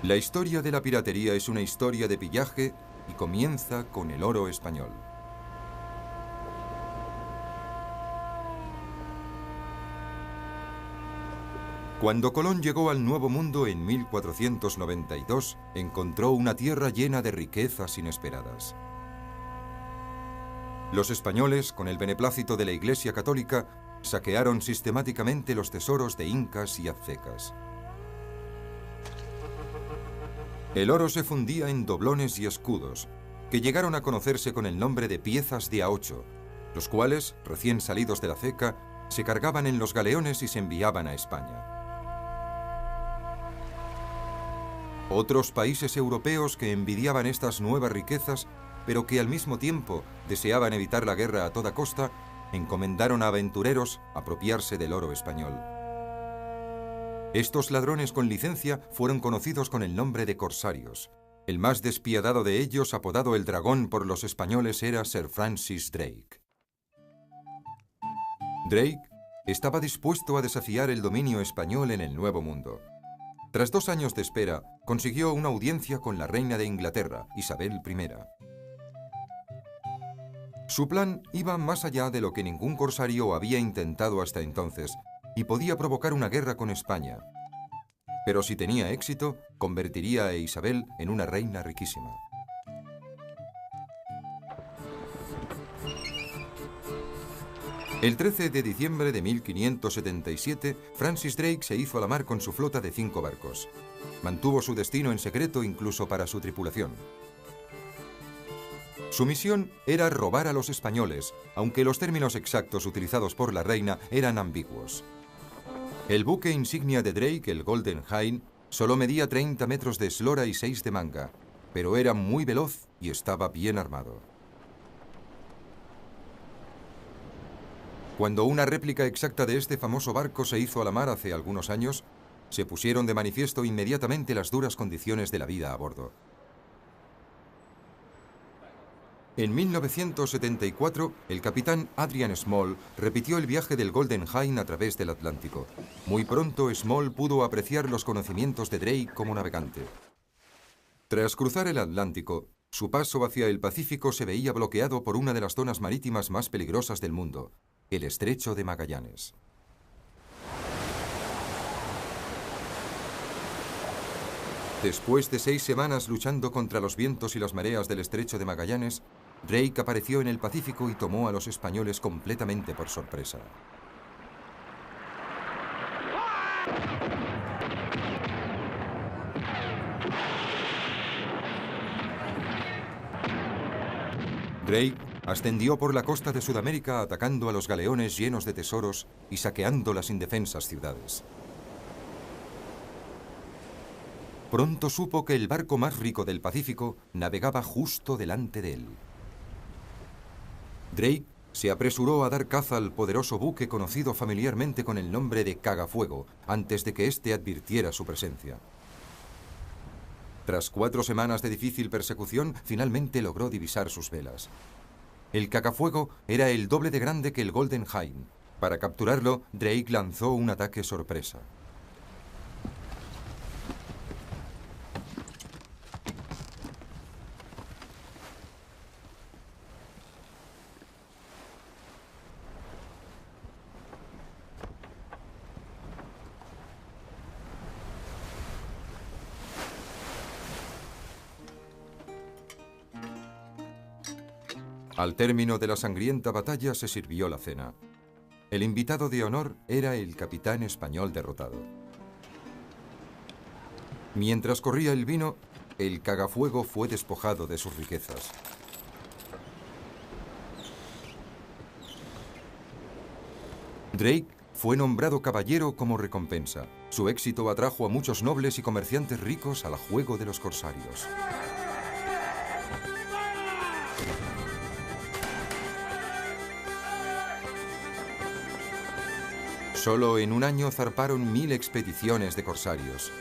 La historia de la piratería es una historia de pillaje y comienza con el oro español. Cuando Colón llegó al Nuevo Mundo en 1492, encontró una tierra llena de riquezas inesperadas. Los españoles, con el beneplácito de la Iglesia Católica, saquearon sistemáticamente los tesoros de incas y aztecas. El oro se fundía en doblones y escudos, que llegaron a conocerse con el nombre de piezas de A8, los cuales, recién salidos de la ceca, se cargaban en los galeones y se enviaban a España. Otros países europeos que envidiaban estas nuevas riquezas, pero que al mismo tiempo deseaban evitar la guerra a toda costa, encomendaron a aventureros apropiarse del oro español. Estos ladrones con licencia fueron conocidos con el nombre de corsarios. El más despiadado de ellos, apodado el Dragón por los españoles, era Sir Francis Drake. Drake estaba dispuesto a desafiar el dominio español en el Nuevo Mundo. Tras 2 años de espera, consiguió una audiencia con la reina de Inglaterra, Isabel I. Su plan iba más allá de lo que ningún corsario había intentado hasta entonces, y podía provocar una guerra con España. Pero si tenía éxito, convertiría a Isabel en una reina riquísima. El 13 de diciembre de 1577, Francis Drake se hizo a la mar con su flota de 5 barcos. Mantuvo su destino en secreto incluso para su tripulación. Su misión era robar a los españoles, aunque los términos exactos utilizados por la reina eran ambiguos. El buque insignia de Drake, el Golden Hind, solo medía 30 metros de eslora y 6 de manga, pero era muy veloz y estaba bien armado. Cuando una réplica exacta de este famoso barco se hizo a la mar hace algunos años, se pusieron de manifiesto inmediatamente las duras condiciones de la vida a bordo. En 1974, el capitán Adrian Small repitió el viaje del Golden Hind a través del Atlántico. Muy pronto, Small pudo apreciar los conocimientos de Drake como navegante. Tras cruzar el Atlántico, su paso hacia el Pacífico se veía bloqueado por una de las zonas marítimas más peligrosas del mundo, el Estrecho de Magallanes. Después de 6 semanas luchando contra los vientos y las mareas del Estrecho de Magallanes, Drake apareció en el Pacífico y tomó a los españoles completamente por sorpresa. Drake ascendió por la costa de Sudamérica atacando a los galeones llenos de tesoros y saqueando las indefensas ciudades. Pronto supo que el barco más rico del Pacífico navegaba justo delante de él. Drake se apresuró a dar caza al poderoso buque conocido familiarmente con el nombre de Cagafuego, antes de que éste advirtiera su presencia. Tras 4 semanas de difícil persecución, finalmente logró divisar sus velas. El Cagafuego era el doble de grande que el Golden Hind. Para capturarlo, Drake lanzó un ataque sorpresa. Al término de la sangrienta batalla se sirvió la cena. El invitado de honor era el capitán español derrotado. Mientras corría el vino, el Cagafuego fue despojado de sus riquezas. Drake fue nombrado caballero como recompensa. Su éxito atrajo a muchos nobles y comerciantes ricos al juego de los corsarios. Solo en un año zarparon 1000 expediciones de corsarios.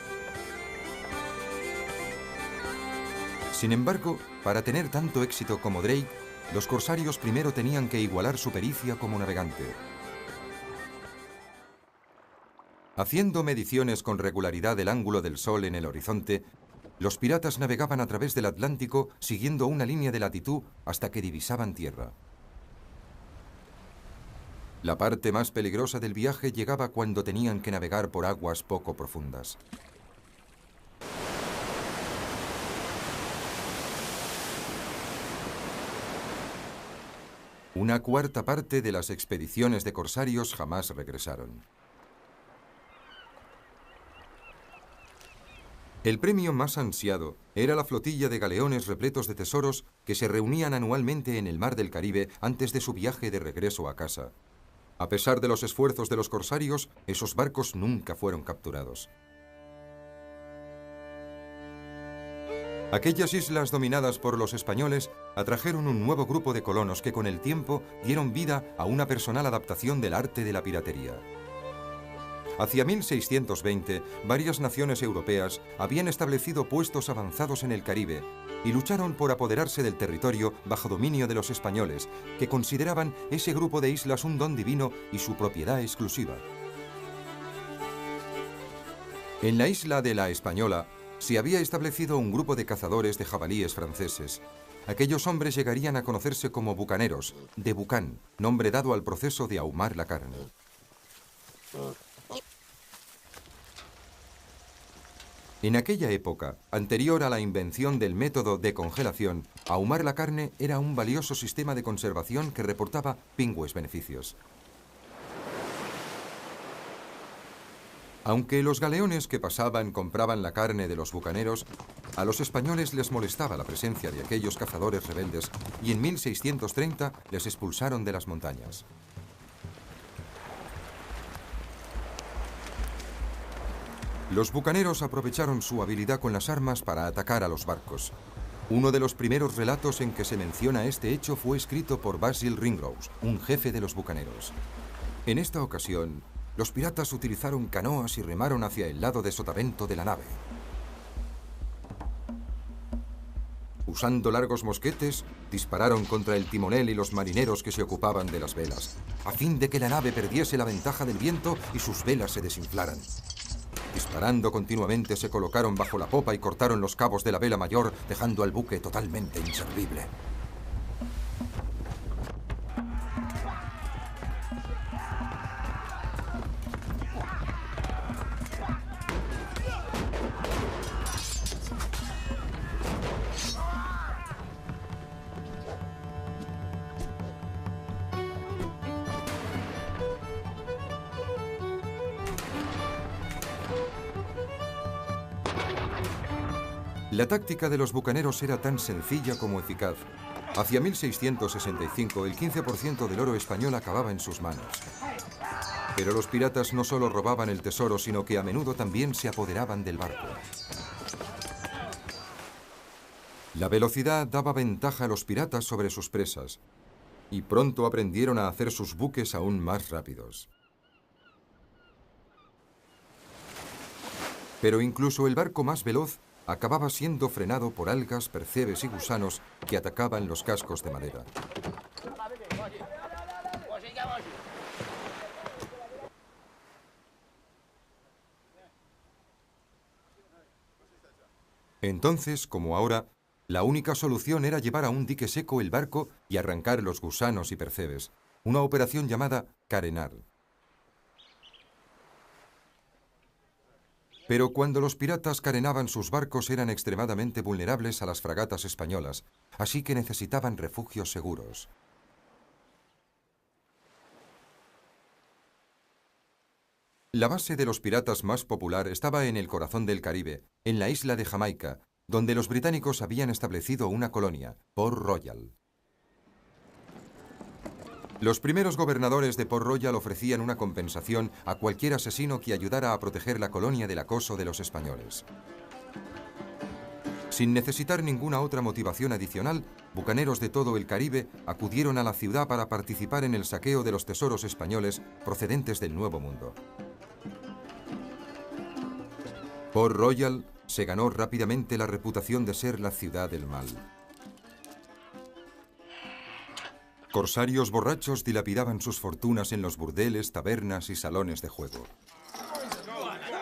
Sin embargo, para tener tanto éxito como Drake, los corsarios primero tenían que igualar su pericia como navegante. Haciendo mediciones con regularidad del ángulo del sol en el horizonte, Los piratas navegaban a través del Atlántico siguiendo una línea de latitud hasta que divisaban tierra. La parte más peligrosa del viaje llegaba cuando tenían que navegar por aguas poco profundas. Una cuarta parte de las expediciones de corsarios jamás regresaron. El premio más ansiado era la flotilla de galeones repletos de tesoros que se reunían anualmente en el mar del Caribe antes de su viaje de regreso a casa. A pesar de los esfuerzos de los corsarios, esos barcos nunca fueron capturados. Aquellas islas dominadas por los españoles atrajeron un nuevo grupo de colonos que con el tiempo dieron vida a una personal adaptación del arte de la piratería. Hacia 1620, varias naciones europeas habían establecido puestos avanzados en el Caribe y lucharon por apoderarse del territorio bajo dominio de los españoles, que consideraban ese grupo de islas un don divino y su propiedad exclusiva. En la isla de La Española se había establecido un grupo de cazadores de jabalíes franceses. Aquellos hombres llegarían a conocerse como bucaneros, de bucán, nombre dado al proceso de ahumar la carne. En aquella época, anterior a la invención del método de congelación, ahumar la carne era un valioso sistema de conservación que reportaba pingües beneficios. Aunque los galeones que pasaban compraban la carne de los bucaneros, a los españoles les molestaba la presencia de aquellos cazadores rebeldes y en 1630 les expulsaron de las montañas. Los bucaneros aprovecharon su habilidad con las armas para atacar a los barcos. Uno de los primeros relatos en que se menciona este hecho fue escrito por Basil Ringrose, un jefe de los bucaneros. En esta ocasión, los piratas utilizaron canoas y remaron hacia el lado de sotavento de la nave. Usando largos mosquetes, dispararon contra el timonel y los marineros que se ocupaban de las velas, a fin de que la nave perdiese la ventaja del viento y sus velas se desinflaran. Disparando continuamente se colocaron bajo la popa y cortaron los cabos de la vela mayor, dejando al buque totalmente inservible. La táctica de los bucaneros era tan sencilla como eficaz. Hacia 1665, el 15% del oro español acababa en sus manos. Pero los piratas no solo robaban el tesoro, sino que a menudo también se apoderaban del barco. La velocidad daba ventaja a los piratas sobre sus presas, y pronto aprendieron a hacer sus buques aún más rápidos. Pero incluso el barco más veloz acababa siendo frenado por algas, percebes y gusanos que atacaban los cascos de madera. Entonces, como ahora, la única solución era llevar a un dique seco el barco y arrancar los gusanos y percebes, una operación llamada carenar. Pero cuando los piratas carenaban sus barcos eran extremadamente vulnerables a las fragatas españolas, así que necesitaban refugios seguros. La base de los piratas más popular estaba en el corazón del Caribe, en la isla de Jamaica, donde los británicos habían establecido una colonia, Port Royal. Los primeros gobernadores de Port Royal ofrecían una compensación a cualquier asesino que ayudara a proteger la colonia del acoso de los españoles. Sin necesitar ninguna otra motivación adicional, bucaneros de todo el Caribe acudieron a la ciudad para participar en el saqueo de los tesoros españoles procedentes del Nuevo Mundo. Port Royal se ganó rápidamente la reputación de ser la ciudad del mal. Corsarios borrachos dilapidaban sus fortunas en los burdeles, tabernas y salones de juego.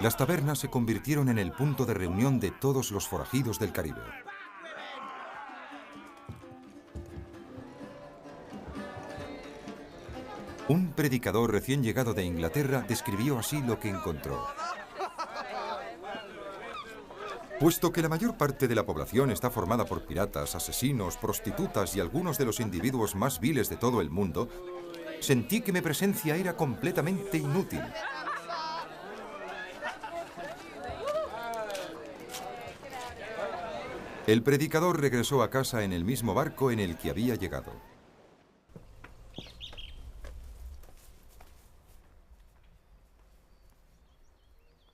Las tabernas se convirtieron en el punto de reunión de todos los forajidos del Caribe. Un predicador recién llegado de Inglaterra describió así lo que encontró. Puesto que la mayor parte de la población está formada por piratas, asesinos, prostitutas y algunos de los individuos más viles de todo el mundo, sentí que mi presencia era completamente inútil. El predicador regresó a casa en el mismo barco en el que había llegado.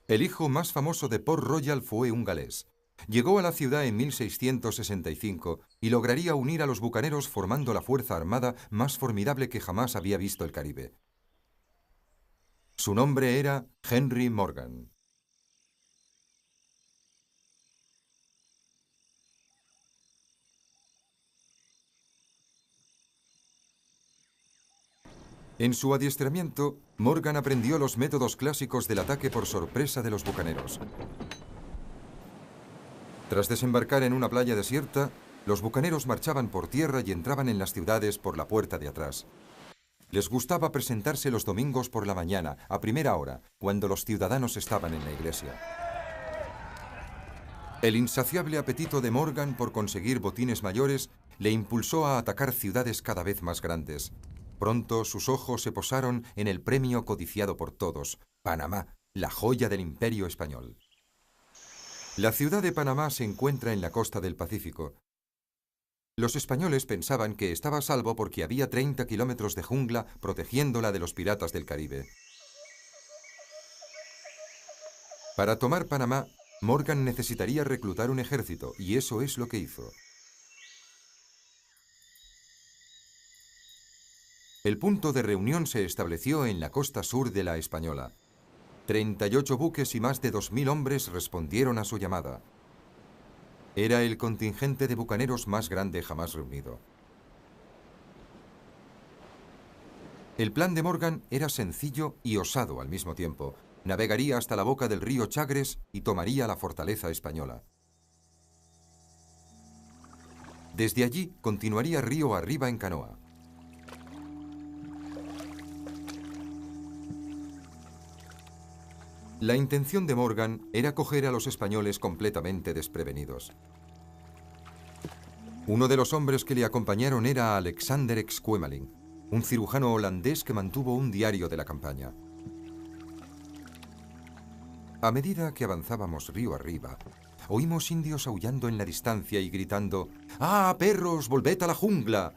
El hijo más famoso de Port Royal fue un galés. Llegó a la ciudad en 1665 y lograría unir a los bucaneros formando la fuerza armada más formidable que jamás había visto el Caribe. Su nombre era Henry Morgan. En su adiestramiento, Morgan aprendió los métodos clásicos del ataque por sorpresa de los bucaneros. Tras desembarcar en una playa desierta, los bucaneros marchaban por tierra y entraban en las ciudades por la puerta de atrás. Les gustaba presentarse los domingos por la mañana, a primera hora, cuando los ciudadanos estaban en la iglesia. El insaciable apetito de Morgan por conseguir botines mayores le impulsó a atacar ciudades cada vez más grandes. Pronto sus ojos se posaron en el premio codiciado por todos, Panamá, la joya del Imperio español. La ciudad de Panamá se encuentra en la costa del Pacífico. Los españoles pensaban que estaba a salvo porque había 30 kilómetros de jungla protegiéndola de los piratas del Caribe. Para tomar Panamá, Morgan necesitaría reclutar un ejército, y eso es lo que hizo. El punto de reunión se estableció en la costa sur de la Española. 38 buques y más de 2000 hombres respondieron a su llamada. Era el contingente de bucaneros más grande jamás reunido. El plan de Morgan era sencillo y osado al mismo tiempo. Navegaría hasta la boca del río Chagres y tomaría la fortaleza española. Desde allí continuaría río arriba en canoa. La intención de Morgan era coger a los españoles completamente desprevenidos. Uno de los hombres que le acompañaron era Alexander Exquemelin, un cirujano holandés que mantuvo un diario de la campaña. A medida que avanzábamos río arriba, oímos indios aullando en la distancia y gritando: ¡Ah, perros, volved a la jungla!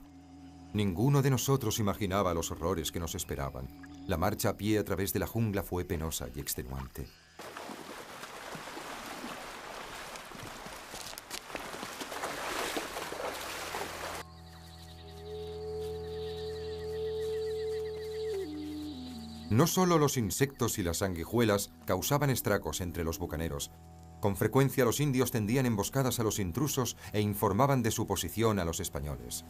Ninguno de nosotros imaginaba los horrores que nos esperaban. La marcha a pie a través de la jungla fue penosa y extenuante. No solo los insectos y las sanguijuelas causaban estragos entre los bucaneros. Con frecuencia los indios tendían emboscadas a los intrusos e informaban de su posición a los españoles.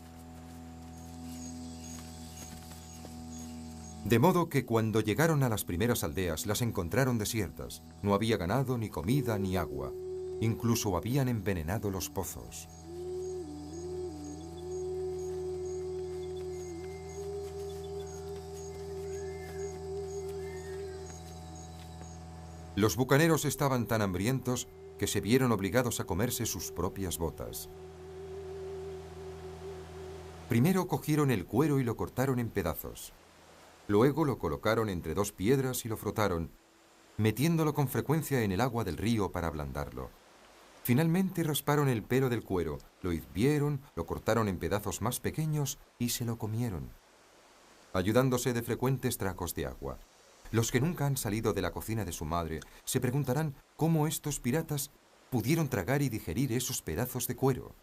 De modo que cuando llegaron a las primeras aldeas las encontraron desiertas. No había ganado, ni comida, ni agua. Incluso habían envenenado los pozos. Los bucaneros estaban tan hambrientos que se vieron obligados a comerse sus propias botas. Primero cogieron el cuero y lo cortaron en pedazos. Luego lo colocaron entre dos piedras y lo frotaron, metiéndolo con frecuencia en el agua del río para ablandarlo. Finalmente rasparon el pelo del cuero, lo hirvieron, lo cortaron en pedazos más pequeños y se lo comieron, ayudándose de frecuentes tragos de agua. Los que nunca han salido de la cocina de su madre se preguntarán cómo estos piratas pudieron tragar y digerir esos pedazos de cuero.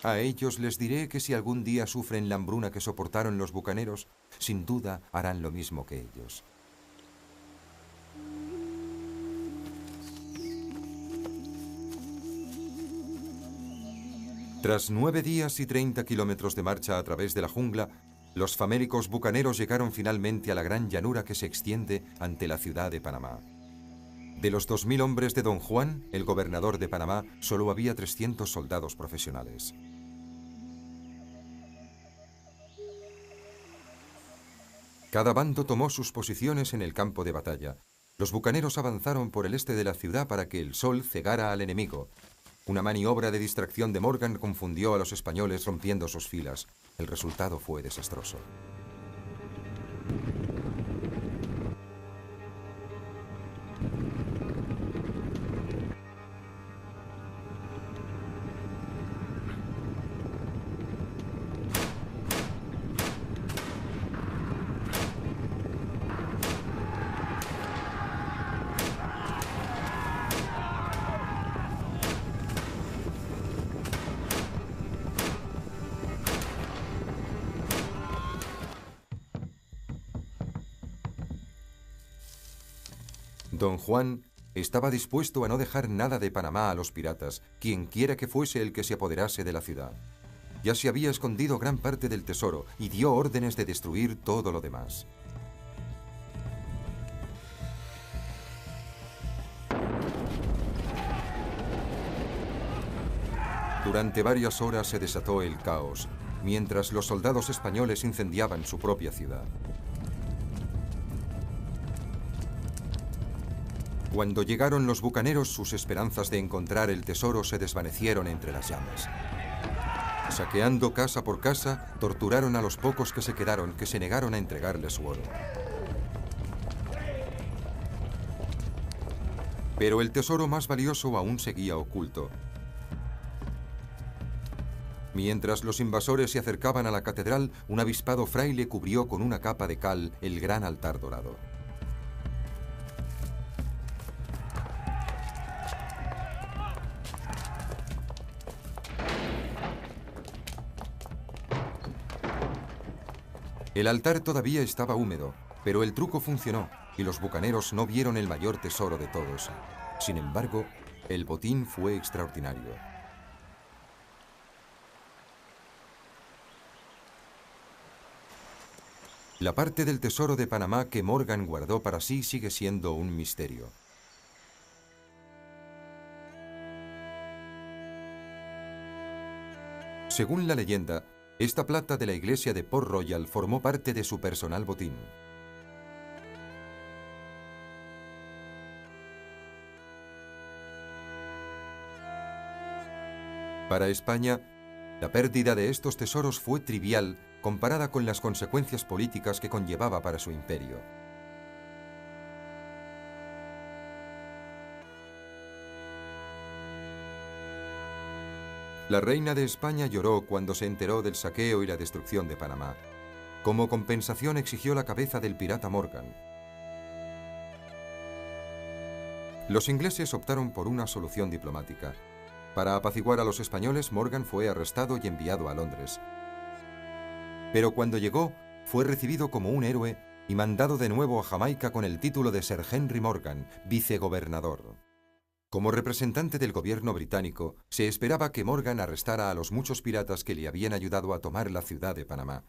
A ellos les diré que si algún día sufren la hambruna que soportaron los bucaneros, sin duda harán lo mismo que ellos. Tras 9 días y 30 kilómetros de marcha a través de la jungla, Los famélicos bucaneros llegaron finalmente a la gran llanura que se extiende ante la ciudad de Panamá. De los 2000 hombres de Don Juan, el gobernador de Panamá, solo había 300 soldados profesionales. Cada bando tomó sus posiciones en el campo de batalla. Los bucaneros avanzaron por el este de la ciudad para que el sol cegara al enemigo. Una maniobra de distracción de Morgan confundió a los españoles rompiendo sus filas. El resultado fue desastroso. Don Juan estaba dispuesto a no dejar nada de Panamá a los piratas, quienquiera que fuese el que se apoderase de la ciudad. Ya se había escondido gran parte del tesoro y dio órdenes de destruir todo lo demás. Durante varias horas se desató el caos, mientras los soldados españoles incendiaban su propia ciudad. Cuando llegaron los bucaneros, sus esperanzas de encontrar el tesoro se desvanecieron entre las llamas. Saqueando casa por casa, torturaron a los pocos que se quedaron, que se negaron a entregarles su oro. Pero el tesoro más valioso aún seguía oculto. Mientras los invasores se acercaban a la catedral, un avispado fraile cubrió con una capa de cal el gran altar dorado. El altar todavía estaba húmedo, pero el truco funcionó y los bucaneros no vieron el mayor tesoro de todos. Sin embargo, el botín fue extraordinario. La parte del tesoro de Panamá que Morgan guardó para sí sigue siendo un misterio. Según la leyenda, esta plata de la iglesia de Port Royal formó parte de su personal botín. Para España, la pérdida de estos tesoros fue trivial comparada con las consecuencias políticas que conllevaba para su imperio. La reina de España lloró cuando se enteró del saqueo y la destrucción de Panamá. Como compensación exigió la cabeza del pirata Morgan. Los ingleses optaron por una solución diplomática. Para apaciguar a los españoles, Morgan fue arrestado y enviado a Londres. Pero cuando llegó, fue recibido como un héroe y mandado de nuevo a Jamaica con el título de Sir Henry Morgan, vicegobernador. Como representante del gobierno británico, se esperaba que Morgan arrestara a los muchos piratas que le habían ayudado a tomar la ciudad de Panamá.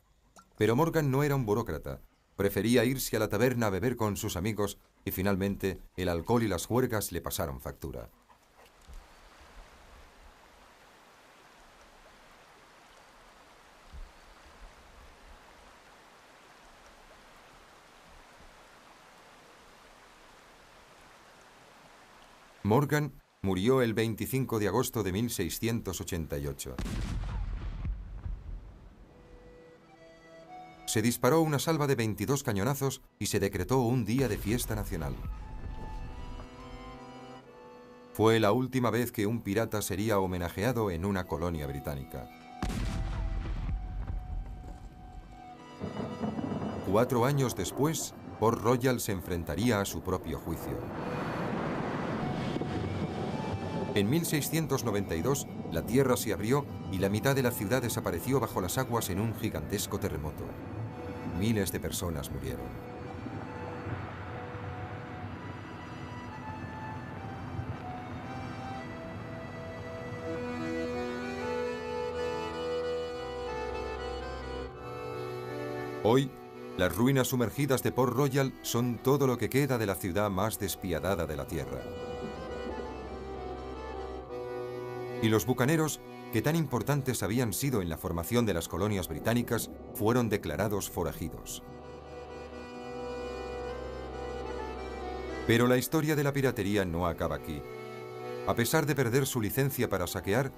Pero Morgan no era un burócrata. Prefería irse a la taberna a beber con sus amigos y finalmente el alcohol y las juergas le pasaron factura. Morgan murió el 25 de agosto de 1688. Se disparó una salva de 22 cañonazos y se decretó un día de fiesta nacional. Fue la última vez que un pirata sería homenajeado en una colonia británica. 4 años después, Port Royal se enfrentaría a su propio juicio. En 1692, la tierra se abrió y la mitad de la ciudad desapareció bajo las aguas en un gigantesco terremoto. Miles de personas murieron. Hoy, las ruinas sumergidas de Port Royal son todo lo que queda de la ciudad más despiadada de la Tierra. Y los bucaneros, que tan importantes habían sido en la formación de las colonias británicas, fueron declarados forajidos. Pero la historia de la piratería no acaba aquí. A pesar de perder su licencia para saquear,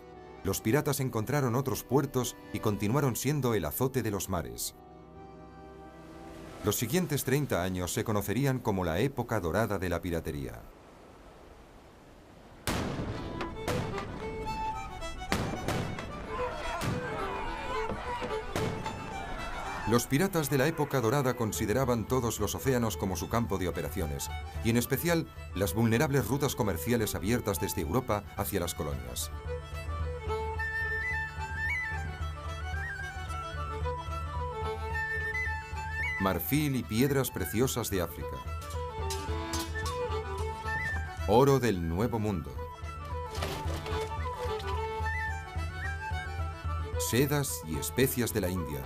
los piratas encontraron otros puertos y continuaron siendo el azote de los mares. Los siguientes 30 años se conocerían como la época dorada de la piratería. Los piratas de la época dorada consideraban todos los océanos como su campo de operaciones, y en especial las vulnerables rutas comerciales abiertas desde Europa hacia las colonias. Marfil y piedras preciosas de África. Oro del Nuevo Mundo. Sedas y especias de la India.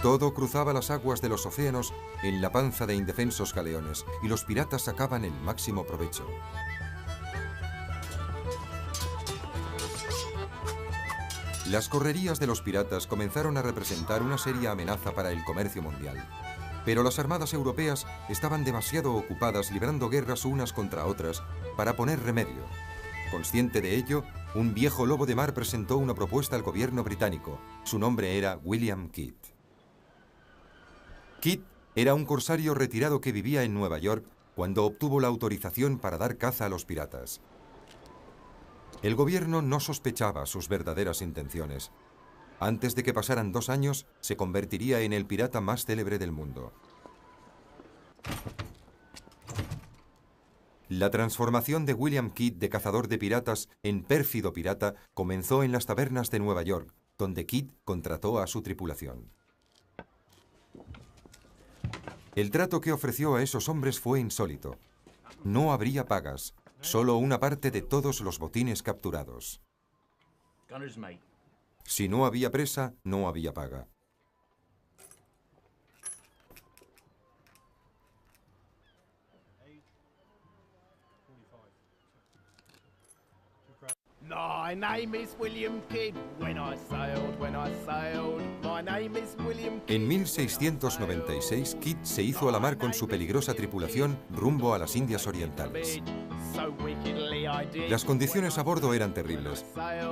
Todo cruzaba las aguas de los océanos en la panza de indefensos galeones, y los piratas sacaban el máximo provecho. Las correrías de los piratas comenzaron a representar una seria amenaza para el comercio mundial. Pero las armadas europeas estaban demasiado ocupadas librando guerras unas contra otras para poner remedio. Consciente de ello, un viejo lobo de mar presentó una propuesta al gobierno británico. Su nombre era William Kidd. Kidd era un corsario retirado que vivía en Nueva York cuando obtuvo la autorización para dar caza a los piratas. El gobierno no sospechaba sus verdaderas intenciones. Antes de que pasaran 2 años, se convertiría en el pirata más célebre del mundo. La transformación de William Kidd de cazador de piratas en pérfido pirata comenzó en las tabernas de Nueva York, donde Kidd contrató a su tripulación. El trato que ofreció a esos hombres fue insólito. No habría pagas, solo una parte de todos los botines capturados. Si no había presa, no había paga. My name is William Kidd. When I sailed, my name is William Kidd. En 1696, Kidd se hizo a la mar con su peligrosa tripulación rumbo a las Indias Orientales. Las condiciones a bordo eran terribles,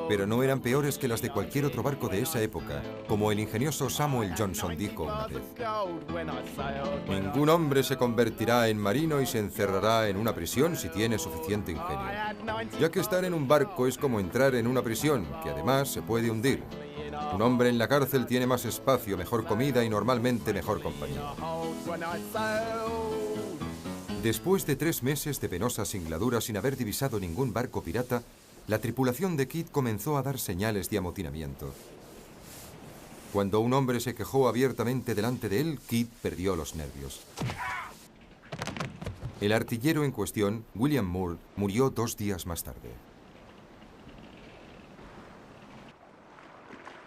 pero no eran peores que las de cualquier otro barco de esa época, como el ingenioso Samuel Johnson dijo una vez. Ningún hombre se convertirá en marino y se encerrará en una prisión si tiene suficiente ingenio, ya que estar en un barco es como entrar en una prisión, que además se puede hundir. Un hombre en la cárcel tiene más espacio, mejor comida y normalmente mejor compañía. Después de 3 meses de penosa singladura sin haber divisado ningún barco pirata, la tripulación de Kidd comenzó a dar señales de amotinamiento. Cuando un hombre se quejó abiertamente delante de él, Kidd perdió los nervios. El artillero en cuestión, William Moore, murió 2 días más tarde.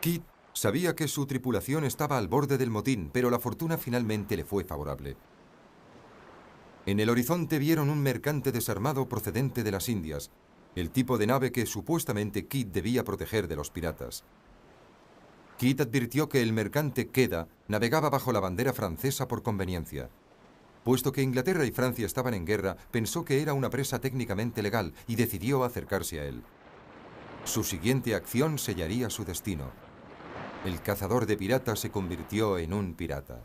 Kidd sabía que su tripulación estaba al borde del motín, pero la fortuna finalmente le fue favorable. En el horizonte vieron un mercante desarmado procedente de las Indias, el tipo de nave que supuestamente Kidd debía proteger de los piratas. Kidd advirtió que el mercante Queda navegaba bajo la bandera francesa por conveniencia. Puesto que Inglaterra y Francia estaban en guerra, pensó que era una presa técnicamente legal y decidió acercarse a él. Su siguiente acción sellaría su destino. El cazador de piratas se convirtió en un pirata.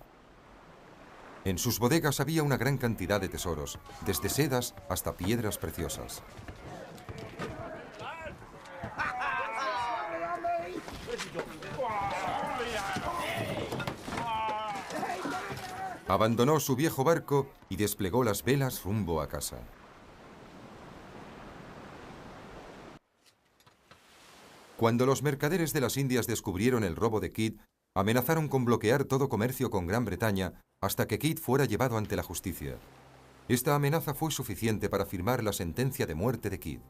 En sus bodegas había una gran cantidad de tesoros, desde sedas hasta piedras preciosas. Abandonó su viejo barco y desplegó las velas rumbo a casa. Cuando los mercaderes de las Indias descubrieron el robo de Kidd, amenazaron con bloquear todo comercio con Gran Bretaña hasta que Kidd fuera llevado ante la justicia. Esta amenaza fue suficiente para firmar la sentencia de muerte de Kidd.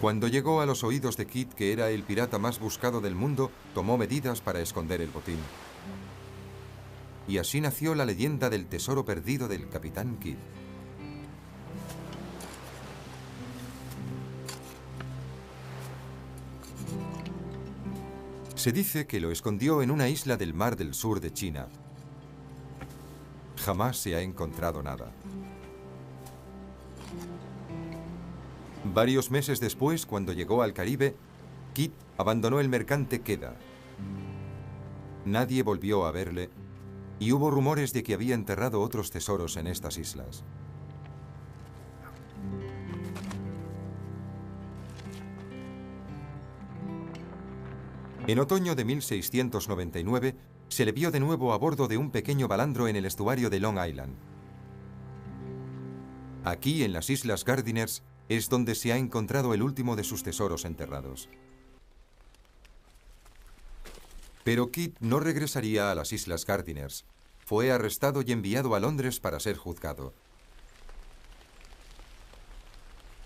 Cuando llegó a los oídos de Kidd que era el pirata más buscado del mundo, tomó medidas para esconder el botín. Y así nació la leyenda del tesoro perdido del Capitán Kidd. Se dice que lo escondió en una isla del mar del sur de China. Jamás se ha encontrado nada. Varios meses después, cuando llegó al Caribe, Kidd abandonó el mercante Queda. Nadie volvió a verle y hubo rumores de que había enterrado otros tesoros en estas islas. En otoño de 1699, se le vio de nuevo a bordo de un pequeño balandro en el estuario de Long Island. Aquí, en las Islas Gardiners, es donde se ha encontrado el último de sus tesoros enterrados. Pero Kidd no regresaría a las Islas Gardiners. Fue arrestado y enviado a Londres para ser juzgado.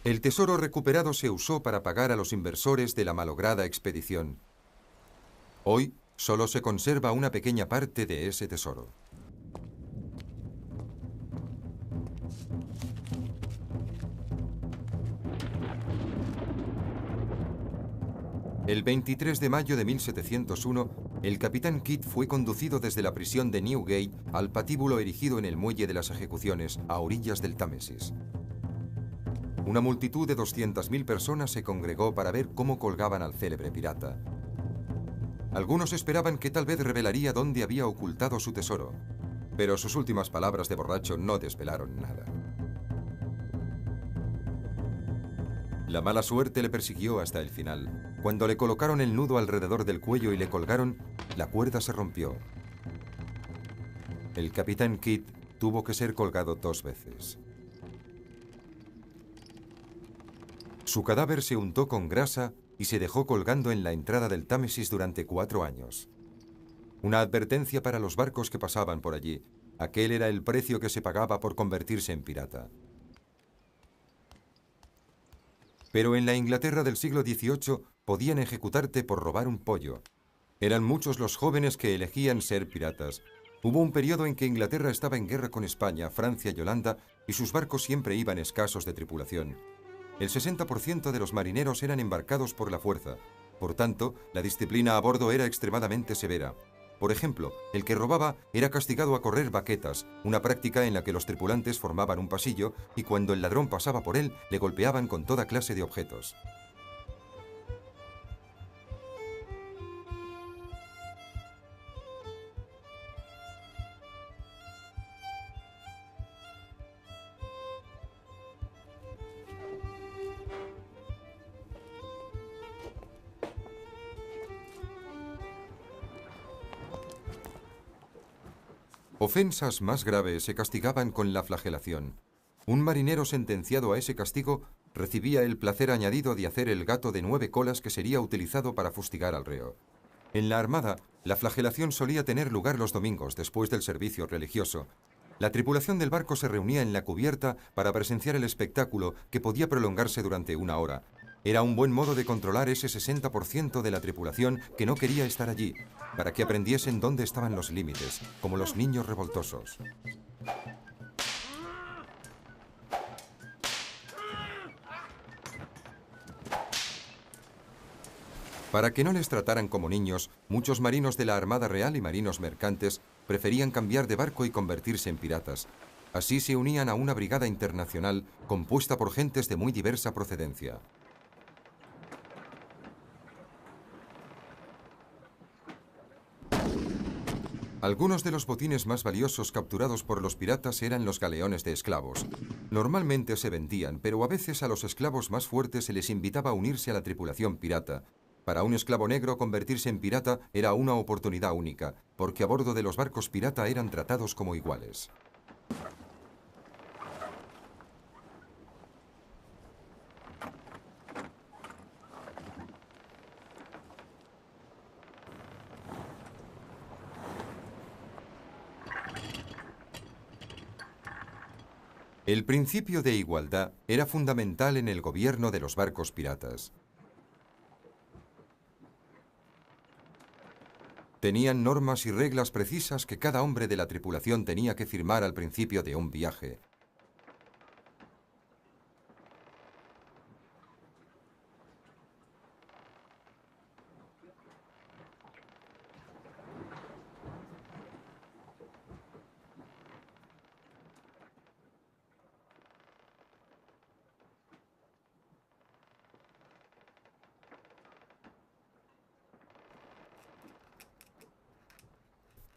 El tesoro recuperado se usó para pagar a los inversores de la malograda expedición. Hoy solo se conserva una pequeña parte de ese tesoro. El 23 de mayo de 1701, el capitán Kidd fue conducido desde la prisión de Newgate al patíbulo erigido en el muelle de las ejecuciones, a orillas del Támesis. Una multitud de 200.000 personas se congregó para ver cómo colgaban al célebre pirata. Algunos esperaban que tal vez revelaría dónde había ocultado su tesoro, pero sus últimas palabras de borracho no desvelaron nada. La mala suerte le persiguió hasta el final. Cuando le colocaron el nudo alrededor del cuello y le colgaron, la cuerda se rompió. El capitán Kidd tuvo que ser colgado 2 veces. Su cadáver se untó con grasa y se dejó colgando en la entrada del Támesis durante 4 años. Una advertencia para los barcos que pasaban por allí. Aquel era el precio que se pagaba por convertirse en pirata. Pero en la Inglaterra del siglo XVIII podían ejecutarte por robar un pollo. Eran muchos los jóvenes que elegían ser piratas. Hubo un periodo en que Inglaterra estaba en guerra con España, Francia y Holanda, y sus barcos siempre iban escasos de tripulación. El 60% de los marineros eran embarcados por la fuerza. Por tanto, la disciplina a bordo era extremadamente severa. Por ejemplo, el que robaba era castigado a correr baquetas, una práctica en la que los tripulantes formaban un pasillo y cuando el ladrón pasaba por él, le golpeaban con toda clase de objetos. Ofensas más graves se castigaban con la flagelación. Un marinero sentenciado a ese castigo recibía el placer añadido de hacer el gato de 9 colas que sería utilizado para fustigar al reo. En la Armada, la flagelación solía tener lugar los domingos, después del servicio religioso. La tripulación del barco se reunía en la cubierta para presenciar el espectáculo, que podía prolongarse durante 1 hora. Era un buen modo de controlar ese 60% de la tripulación que no quería estar allí, para que aprendiesen dónde estaban los límites, como los niños revoltosos. Para que no les trataran como niños, muchos marinos de la Armada Real y marinos mercantes preferían cambiar de barco y convertirse en piratas. Así se unían a una brigada internacional compuesta por gentes de muy diversa procedencia. Algunos de los botines más valiosos capturados por los piratas eran los galeones de esclavos. Normalmente se vendían, pero a veces a los esclavos más fuertes se les invitaba a unirse a la tripulación pirata. Para un esclavo negro, convertirse en pirata era una oportunidad única, porque a bordo de los barcos pirata eran tratados como iguales. El principio de igualdad era fundamental en el gobierno de los barcos piratas. Tenían normas y reglas precisas que cada hombre de la tripulación tenía que firmar al principio de un viaje.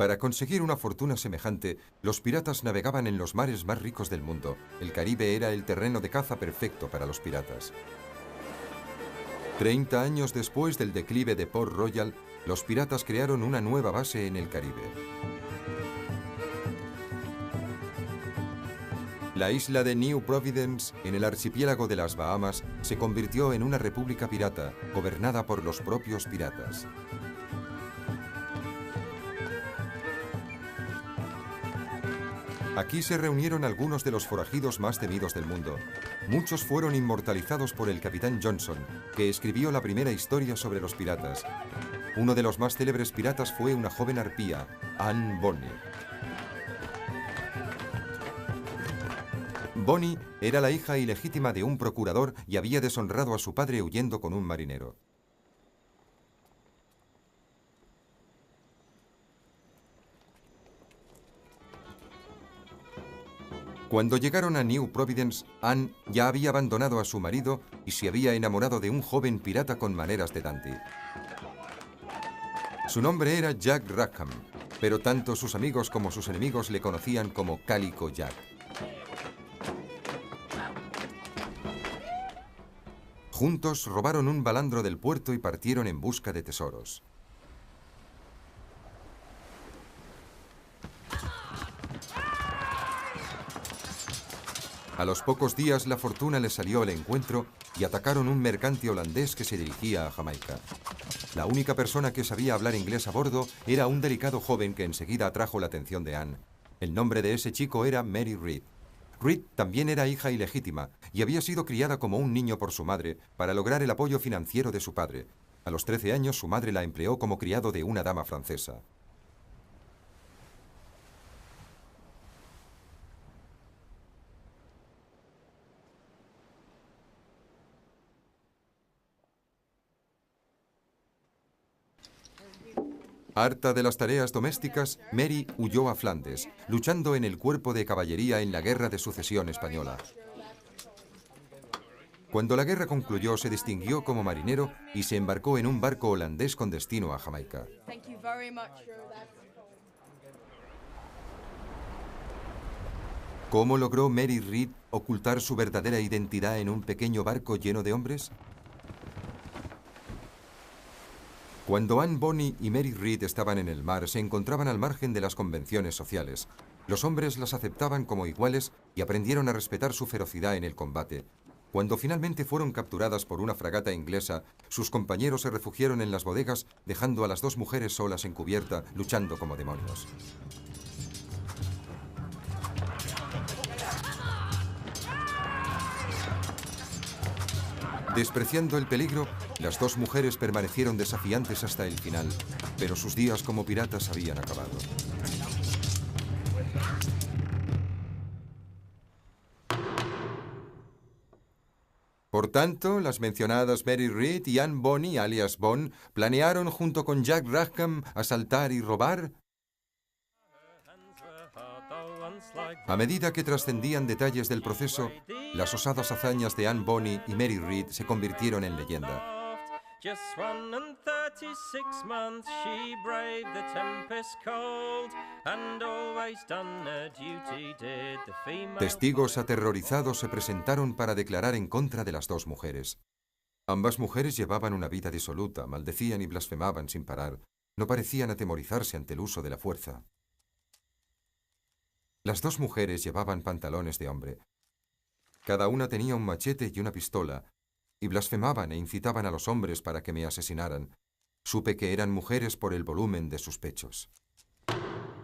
Para conseguir una fortuna semejante, los piratas navegaban en los mares más ricos del mundo. El Caribe era el terreno de caza perfecto para los piratas. 30 años después del declive de Port Royal, los piratas crearon una nueva base en el Caribe. La isla de New Providence, en el archipiélago de las Bahamas, se convirtió en una república pirata, gobernada por los propios piratas. Aquí se reunieron algunos de los forajidos más temidos del mundo. Muchos fueron inmortalizados por el capitán Johnson, que escribió la primera historia sobre los piratas. Uno de los más célebres piratas fue una joven arpía, Anne Bonny. Bonny era la hija ilegítima de un procurador y había deshonrado a su padre huyendo con un marinero. Cuando llegaron a New Providence, Anne ya había abandonado a su marido y se había enamorado de un joven pirata con maneras de dandy. Su nombre era Jack Rackham, pero tanto sus amigos como sus enemigos le conocían como Calico Jack. Juntos robaron un balandro del puerto y partieron en busca de tesoros. A los pocos días la fortuna les salió al encuentro y atacaron un mercante holandés que se dirigía a Jamaica. La única persona que sabía hablar inglés a bordo era un delicado joven que enseguida atrajo la atención de Anne. El nombre de ese chico era Mary Read. Read también era hija ilegítima y había sido criada como un niño por su madre para lograr el apoyo financiero de su padre. A los 13 años su madre la empleó como criado de una dama francesa. Harta de las tareas domésticas, Mary huyó a Flandes, luchando en el cuerpo de caballería en la Guerra de Sucesión Española. Cuando la guerra concluyó, se distinguió como marinero y se embarcó en un barco holandés con destino a Jamaica. ¿Cómo logró Mary Read ocultar su verdadera identidad en un pequeño barco lleno de hombres? Cuando Anne Bonny y Mary Read estaban en el mar, se encontraban al margen de las convenciones sociales. Los hombres las aceptaban como iguales y aprendieron a respetar su ferocidad en el combate. Cuando finalmente fueron capturadas por una fragata inglesa, sus compañeros se refugiaron en las bodegas, dejando a las dos mujeres solas en cubierta, luchando como demonios. Despreciando el peligro, las dos mujeres permanecieron desafiantes hasta el final, pero sus días como piratas habían acabado. Por tanto, las mencionadas Mary Read y Anne Bonny, alias Bon, planearon junto con Jack Rackham asaltar y robar. A medida que trascendían detalles del proceso, las osadas hazañas de Anne Bonny y Mary Read se convirtieron en leyenda. Testigos aterrorizados se presentaron para declarar en contra de las dos mujeres. Ambas mujeres llevaban una vida disoluta, maldecían y blasfemaban sin parar. No parecían atemorizarse ante el uso de la fuerza. Las dos mujeres llevaban pantalones de hombre. Cada una tenía un machete y una pistola, y blasfemaban e incitaban a los hombres para que me asesinaran. Supe que eran mujeres por el volumen de sus pechos.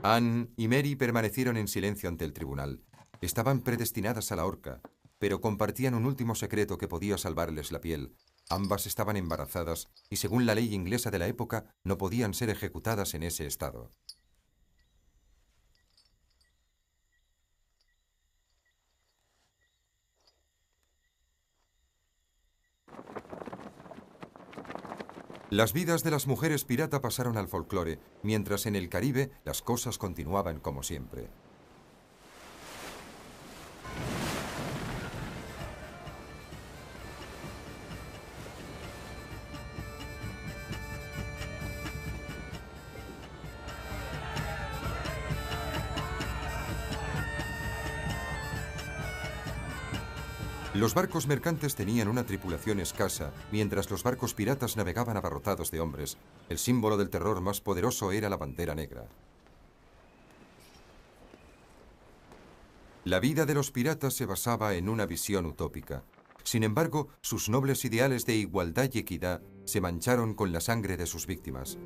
Anne y Mary permanecieron en silencio ante el tribunal. Estaban predestinadas a la horca, pero compartían un último secreto que podía salvarles la piel. Ambas estaban embarazadas y, según la ley inglesa de la época, no podían ser ejecutadas en ese estado. Las vidas de las mujeres pirata pasaron al folclore, mientras en el Caribe las cosas continuaban como siempre. Los barcos mercantes tenían una tripulación escasa, mientras los barcos piratas navegaban abarrotados de hombres. El símbolo del terror más poderoso era la bandera negra. La vida de los piratas se basaba en una visión utópica. Sin embargo, sus nobles ideales de igualdad y equidad se mancharon con la sangre de sus víctimas.